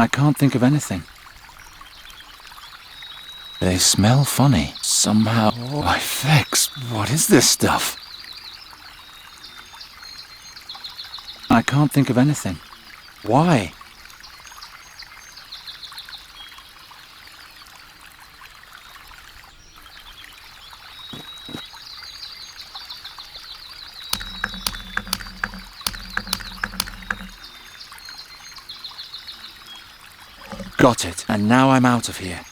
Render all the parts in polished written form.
I can't think of anything. They smell funny. Somehow... Why, Fex, what is this stuff? I can't think of anything. Why? Got it, and now I'm out of here.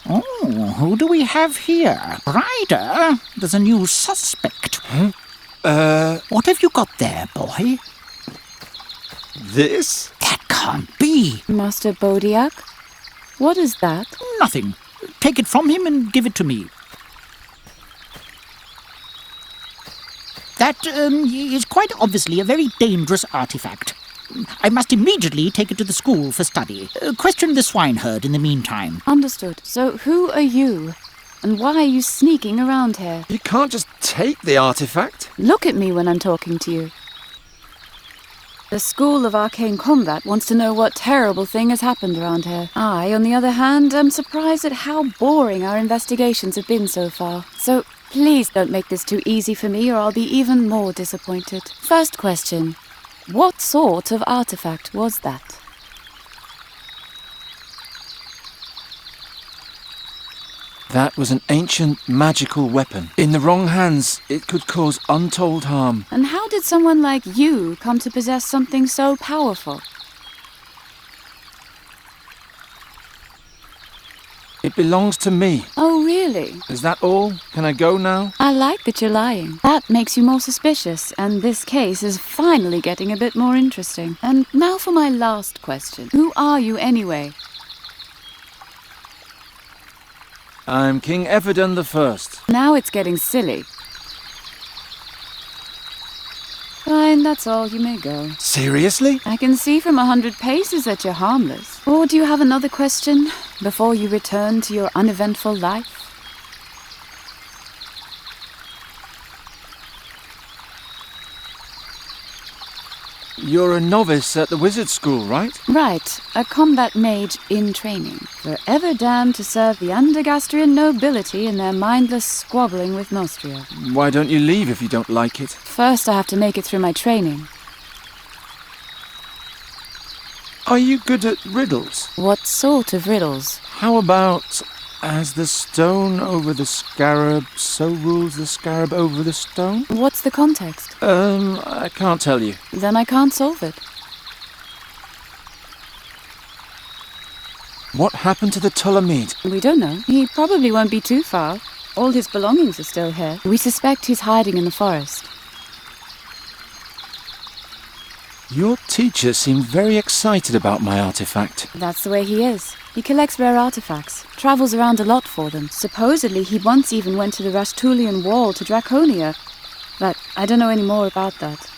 Oh, who do we have here? Ryder, there's a new suspect. Huh? What have you got there, boy? This? That can't be. Master Bodiak? What is that? Nothing. Take it from him and give it to me. That is quite obviously a very dangerous artifact. I must immediately take it to the school for study. Question the swineherd in the meantime. Understood. So who are you? And why are you sneaking around here? You can't just take the artifact. Look at me when I'm talking to you. The School of Arcane Combat wants to know what terrible thing has happened around here. I, on the other hand, am surprised at how boring our investigations have been so far. So please don't make this too easy for me or I'll be even more disappointed. First question. What sort of artifact was that? That was an ancient magical weapon. In the wrong hands, it could cause untold harm. And how did someone like you come to possess something so powerful? It belongs to me. Oh, really? Is that all? Can I go now? I like that you're lying. That makes you more suspicious, and this case is finally getting a bit more interesting. And now for my last question. Who are you anyway? I'm King Everden the First. Now it's getting silly. Fine, that's all. You may go. Seriously? I can see from 100 paces that you're harmless. Or do you have another question before you return to your uneventful life? You're a novice at the wizard school, right? Right, a combat mage in training. Forever damned to serve the Undergastrian nobility in their mindless squabbling with Nostria. Why don't you leave if you don't like it? First I have to make it through my training. Are you good at riddles? What sort of riddles? How about, as the stone over the scarab, so rules the scarab over the stone? What's the context? I can't tell you. Then I can't solve it. What happened to the Ptolemede? We don't know. He probably won't be too far. All his belongings are still here. We suspect he's hiding in the forest. Your teacher seemed very excited about my artifact. That's the way he is. He collects rare artifacts, travels around a lot for them. Supposedly, he once even went to the Rastulian Wall to Draconia. But I don't know any more about that.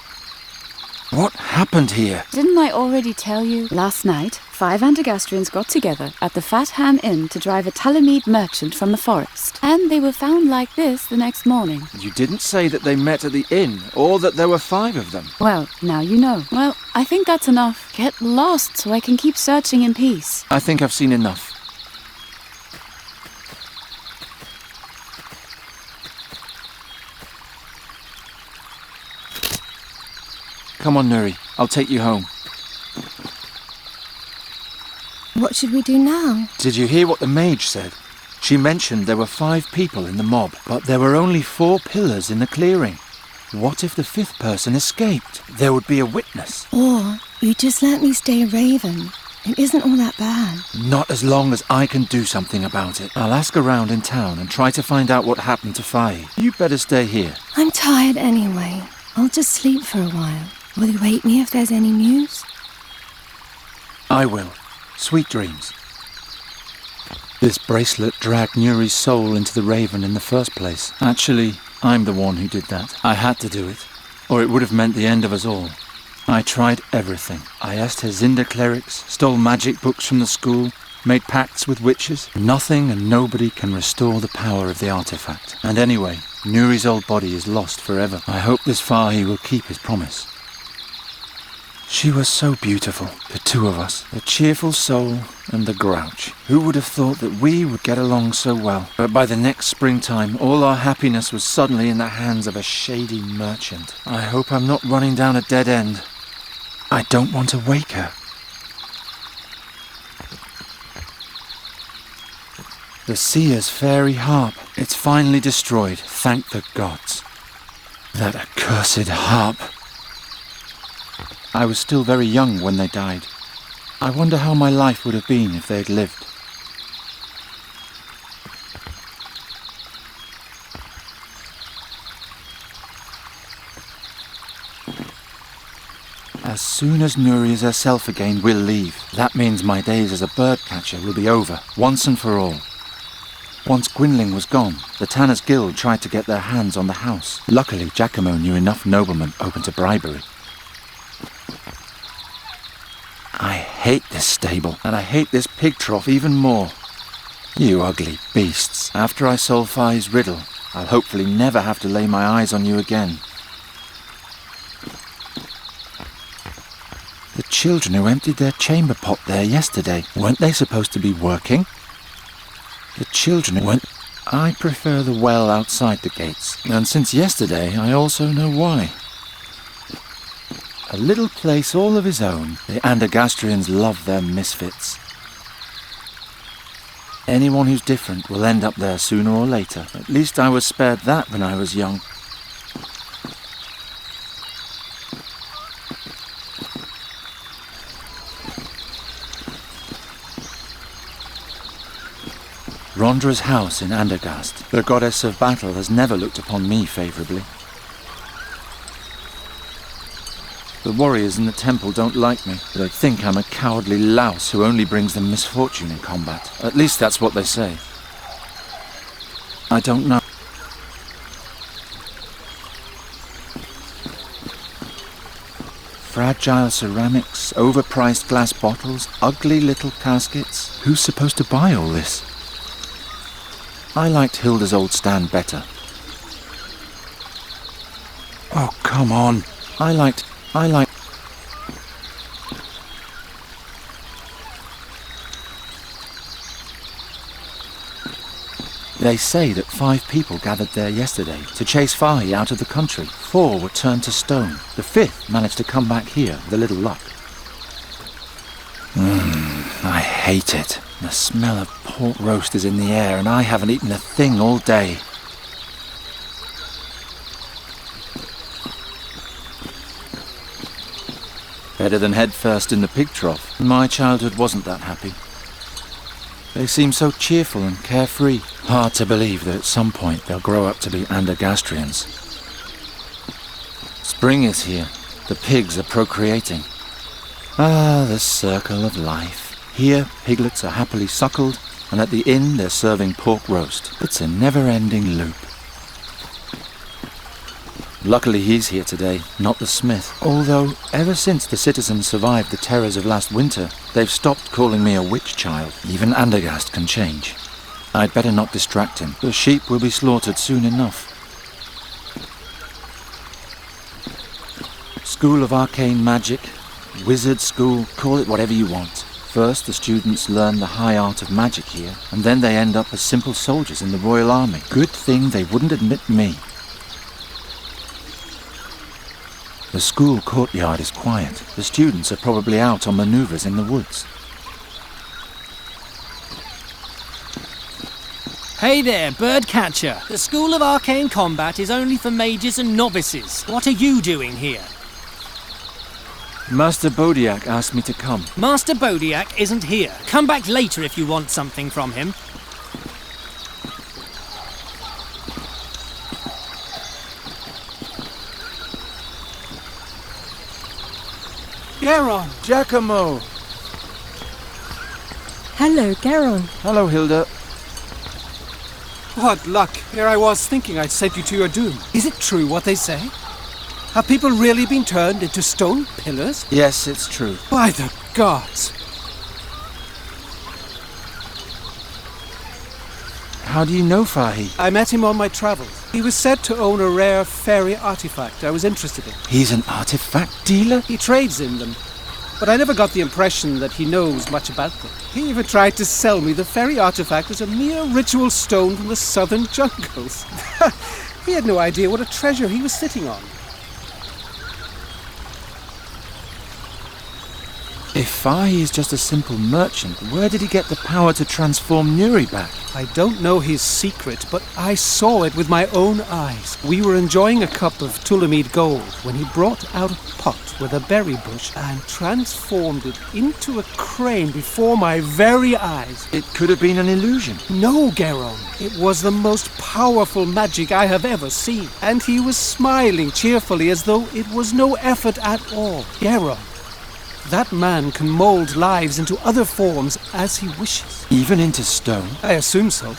What happened here? Didn't I already tell you? Last night, 5 Andergastrians got together at the Fat Ham Inn to drive a Ptolemede merchant from the forest. And they were found like this the next morning. You didn't say that they met at the inn, or that there were 5 of them. Well, now you know. Well, I think that's enough. Get lost so I can keep searching in peace. I think I've seen enough. Come on, Nuri. I'll take you home. What should we do now? Did you hear what the mage said? She mentioned there were 5 people in the mob, but there were only 4 pillars in the clearing. What if the 5th person escaped? There would be a witness. Or you just let me stay a raven. It isn't all that bad. Not as long as I can do something about it. I'll ask around in town and try to find out what happened to Faye. You better stay here. I'm tired anyway. I'll just sleep for a while. Will you wake me if there's any news? I will. Sweet dreams. This bracelet dragged Nuri's soul into the raven in the first place. Actually, I'm the one who did that. I had to do it, or it would have meant the end of us all. I tried everything. I asked Hezinda clerics, stole magic books from the school, made pacts with witches. Nothing and nobody can restore the power of the artifact. And anyway, Nuri's old body is lost forever. I hope this Fahi will keep his promise. She was so beautiful, the two of us, the cheerful soul and the grouch. Who would have thought that we would get along so well? But by the next springtime, all our happiness was suddenly in the hands of a shady merchant. I hope I'm not running down a dead end. I don't want to wake her. The seer's fairy harp. It's finally destroyed, thank the gods. That accursed harp. I was still very young when they died. I wonder how my life would have been if they'd lived. As soon as Nuri is herself again, we'll leave. That means my days as a bird catcher will be over, once and for all. Once Gwynling was gone, the Tanners' Guild tried to get their hands on the house. Luckily, Giacomo knew enough noblemen open to bribery. I hate this stable, and I hate this pig trough even more. You ugly beasts. After I solve Fahi's riddle, I'll hopefully never have to lay my eyes on you again. The children who emptied their chamber pot there yesterday, weren't they supposed to be working? The children who went... I prefer the well outside the gates, and since yesterday I also know why. A little place all of his own. The Andergastrians love their misfits. Anyone who's different will end up there sooner or later. At least I was spared that when I was young. Rondra's house in Andergast. The goddess of battle has never looked upon me favourably. The warriors in the temple don't like me. They think I'm a cowardly louse who only brings them misfortune in combat. At least that's what they say. I don't know. Fragile ceramics, overpriced glass bottles, ugly little caskets. Who's supposed to buy all this? I liked Hilda's old stand better. Oh, come on. I liked... They say that 5 people gathered there yesterday to chase Fahi out of the country. 4 were turned to stone. The 5th managed to come back here with a little luck. I hate it. The smell of pork roast is in the air and I haven't eaten a thing all day. Better than head first in the pig trough. My childhood wasn't that happy. They seem so cheerful and carefree. Hard to believe that at some point they'll grow up to be Andergastrians. Spring is here. The pigs are procreating. Ah, the circle of life. Here, piglets are happily suckled, and at the inn they're serving pork roast. It's a never-ending loop. Luckily he's here today, not the smith. Although, ever since the citizens survived the terrors of last winter, they've stopped calling me a witch child. Even Andergast can change. I'd better not distract him. The sheep will be slaughtered soon enough. School of Arcane Magic, Wizard School, call it whatever you want. First, the students learn the high art of magic here, and then they end up as simple soldiers in the Royal Army. Good thing they wouldn't admit me. The school courtyard is quiet. The students are probably out on manoeuvres in the woods. Hey there, birdcatcher. The School of Arcane Combat is only for mages and novices. What are you doing here? Master Bodiak asked me to come. Master Bodiak isn't here. Come back later if you want something from him. Garon! Giacomo! Hello, Garon. Hello, Hilda. What luck. Here I was thinking I'd sent you to your doom. Is it true what they say? Have people really been turned into stone pillars? Yes, it's true. By the gods! How do you know Fahi? I met him on my travels. He was said to own a rare fairy artifact I was interested in. He's an artifact dealer? He trades in them, but I never got the impression that he knows much about them. He even tried to sell me the fairy artifact as a mere ritual stone from the southern jungles. He had no idea what a treasure he was sitting on. If Fahi is just a simple merchant, where did he get the power to transform Nuri back? I don't know his secret, but I saw it with my own eyes. We were enjoying a cup of Tulamid gold when he brought out a pot with a berry bush and transformed it into a crane before my very eyes. It could have been an illusion. No, Geron. It was the most powerful magic I have ever seen. And he was smiling cheerfully as though it was no effort at all. Geron. That man can mold lives into other forms as he wishes. Even into stone? I assume so.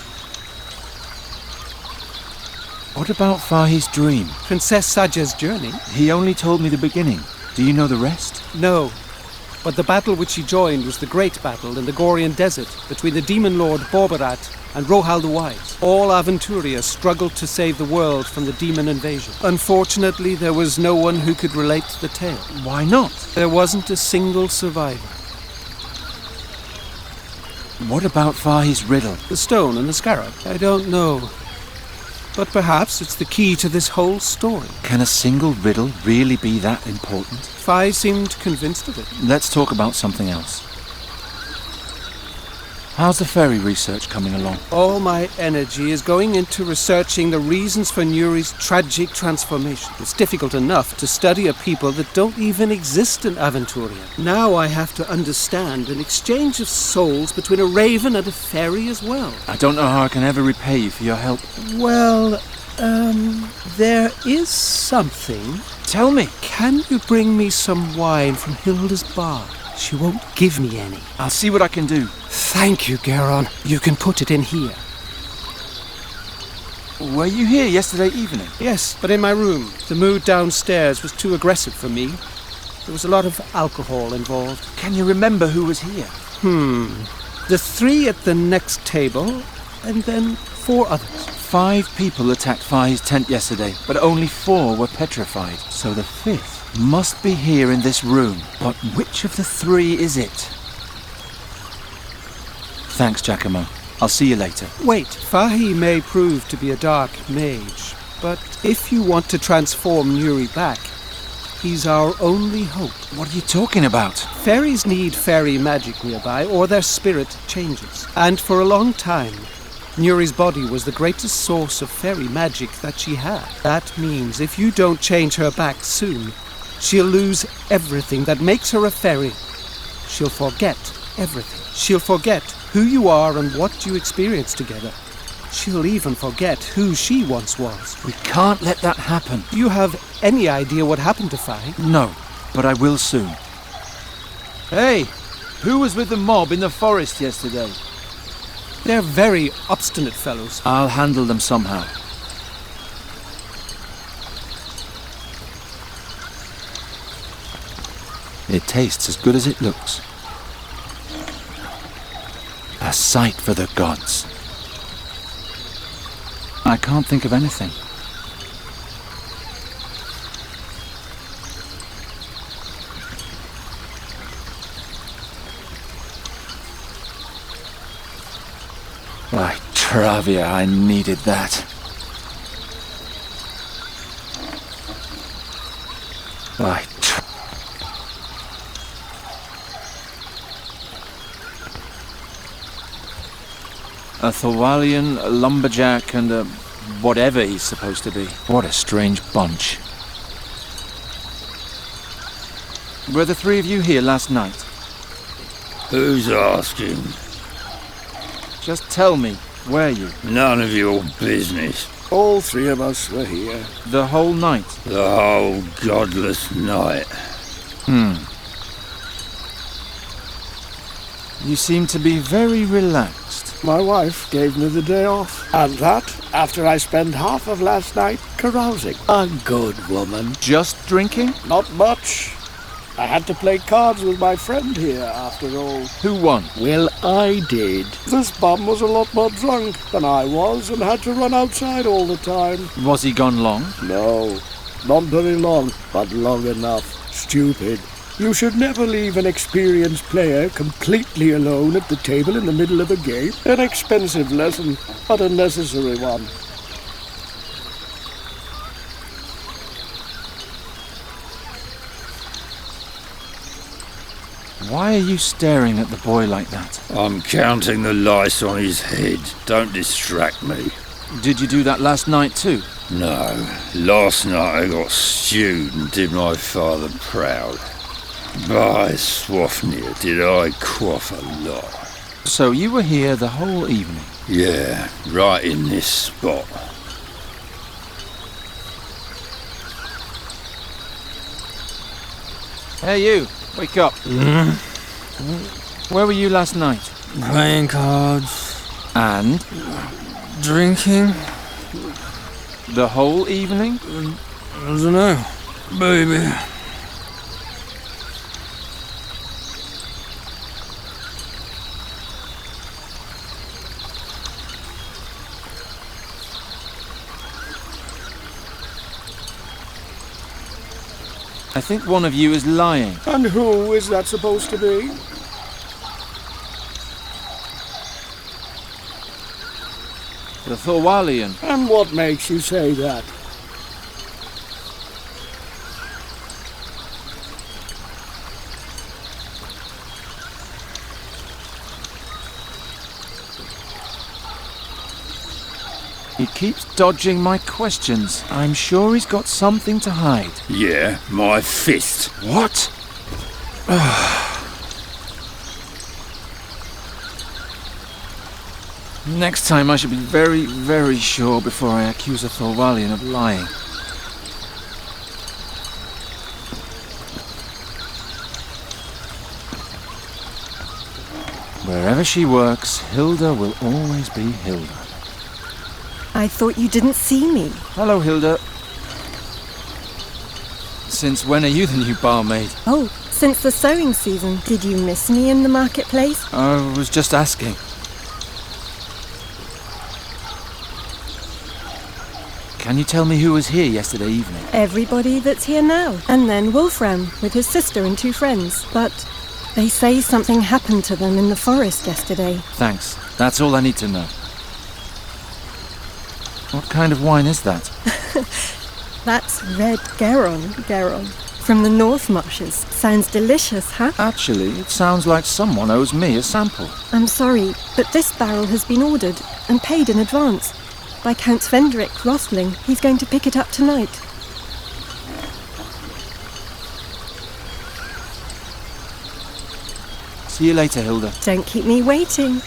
What about Fahi's dream? Princess Saja's journey? He only told me the beginning. Do you know the rest? No. But the battle which he joined was the great battle in the Gorian desert between the demon lord Borbarat and Rohal the Wise. All Aventuria struggled to save the world from the demon invasion. Unfortunately, there was no one who could relate the tale. Why not? There wasn't a single survivor. What about Fahi's riddle? The stone and the scarab? I don't know. But perhaps it's the key to this whole story. Can a single riddle really be that important? Fi seemed convinced of it. Let's talk about something else. How's the fairy research coming along? All my energy is going into researching the reasons for Nuri's tragic transformation. It's difficult enough to study a people that don't even exist in Aventuria. Now I have to understand an exchange of souls between a raven and a fairy as well. I don't know how I can ever repay you for your help. Well, there is something. Tell me. Can you bring me some wine from Hilda's bar? She won't give me any. I'll see what I can do. Thank you, Geron. You can put it in here. Were you here yesterday evening? Yes, but in my room. The mood downstairs was too aggressive for me. There was a lot of alcohol involved. Can you remember who was here? The 3 at the next table, and then 4 others. 5 people attacked Fahi's tent yesterday, but only 4 were petrified. So the 5th must be here in this room. But which of the 3 is it? Thanks, Giacomo. I'll see you later. Wait, Fahi may prove to be a dark mage, but if you want to transform Nuri back, he's our only hope. What are you talking about? Fairies need fairy magic nearby, or their spirit changes. And for a long time, Nuri's body was the greatest source of fairy magic that she had. That means if you don't change her back soon, she'll lose everything that makes her a fairy. She'll forget everything. She'll forget who you are and what you experienced together. She'll even forget who she once was. We can't let that happen. Do you have any idea what happened to Fahi? No, but I will soon. Hey, who was with the mob in the forest yesterday? They're very obstinate fellows. I'll handle them somehow. It tastes as good as it looks. A sight for the gods. I can't think of anything. By Travia, I needed that. By a Thorwalian, a lumberjack, and a whatever he's supposed to be. What a strange bunch. Were the 3 of you here last night? Who's asking? Just tell me, were you? None of your business. All 3 of us were here. The whole night? The whole godless night. You seem to be very relaxed. My wife gave me the day off. And that after I spent half of last night carousing. A good woman. Just drinking? Not much. I had to play cards with my friend here, after all. Who won? Well, I did. This bum was a lot more drunk than I was and had to run outside all the time. Was he gone long? No, not very long, but long enough. Stupid. You should never leave an experienced player completely alone at the table in the middle of a game. An expensive lesson, but a necessary one. Why are you staring at the boy like that? I'm counting the lice on his head. Don't distract me. Did you do that last night too? No. Last night I got stewed and did my father proud. By Swafnir, did I quaff a lot. So you were here the whole evening? Yeah, right in this spot. Hey you, wake up. Where were you last night? Playing cards. And? Drinking. The whole evening? I don't know. Baby. I think one of you is lying. And who is that supposed to be? The Thorwalian. And what makes you say that? He keeps dodging my questions. I'm sure he's got something to hide. Yeah, my fist. What? Next time I should be very, very sure before I accuse a Thorwalian of lying. Wherever she works, Hilda will always be Hilda. I thought you didn't see me. Hello, Hilda. Since when are you the new barmaid? Oh, since the sowing season. Did you miss me in the marketplace? I was just asking. Can you tell me who was here yesterday evening? Everybody that's here now. And then Wolfram, with his sister and 2 friends. But they say something happened to them in the forest yesterday. Thanks. That's all I need to know. What kind of wine is that? That's red Garon. From the North Marshes. Sounds delicious, huh? Actually, it sounds like someone owes me a sample. I'm sorry, but this barrel has been ordered and paid in advance by Count Svendrik Rosling. He's going to pick it up tonight. See you later, Hilda. Don't keep me waiting.